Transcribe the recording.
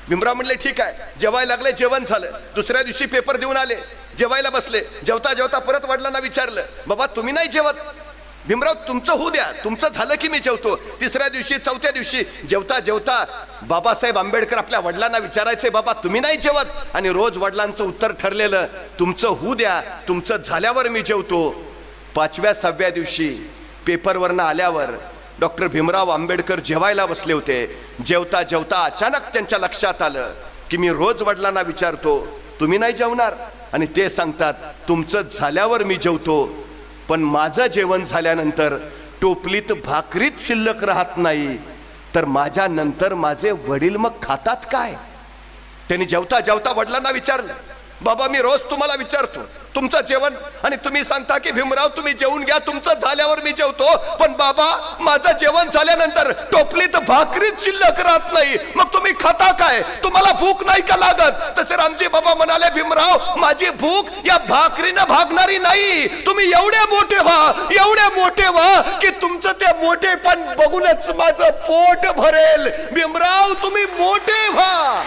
भीमराव म्हणले ठीक आहे, जेवायला लागले, जेवण झालं. दुसऱ्या दिवशी पेपर देऊन आले, जेवायला बसले. जेवता जेवता परत वडिलांना विचारलं, बाबा तुम्ही नाही जेवत? भीमराव तुमचं होऊ द्या, तुमचं झालं की मी जेवतो. तिसऱ्या दिवशी, चौथ्या दिवशी जेवता जेवता बाबासाहेब आंबेडकर आपल्या वडिलांना विचारायचे, बाबा तुम्ही नाही जेवत? आणि रोज वडिलांचं उत्तर ठरलेलं, तुमचं होऊ द्या, तुमचं झाल्यावर मी जेवतो. 5व्या 6व्या दिवशी पेपरवरनं आल्यावर डॉक्टर भीमराव आंबेडकर जेवायला बसले होते. जेवता जेवता अचानक त्यांच्या लक्षात आलं की मी रोज वडिलांना विचारतो, तुम्ही नाही जेवणार? आणि ते सांगतात, तुमचं झाल्यावर मी जेवतो. पण माझं जेवण झाल्यानंतर टोपलीत भाकरीत शिल्लक राहत नाही, तर माझ्या नंतर माझे वडील मग खातात काय? त्यांनी जेवता जेवता वडिलांना विचारलं, बाबा मी रोज तुम्हाला विचारतो तुमचं जेवण, आणि तुम्ही सांगता की भीमराव तुम्ही जेवून घ्या, तुमचं झाल्यावर मी जेवतो. पण बाबा माझं जेवण झाल्यानंतर टोपलीत भाकरीत शिल्लक राहत नाही, मग तुम्ही खाता काय? तुम्हाला भूक नाही का लागत? तसे रामजी बाबा म्हणाले, भीमराव माझी भूक या भाकरीनं भागणारी नाही. तुम्ही एवढे मोठे व्हा, एवढे मोठे व्हा की तुमचं ते मोठेपण बघूनच माझं पोट भरेल. भीमराव तुम्ही मोठे व्हा.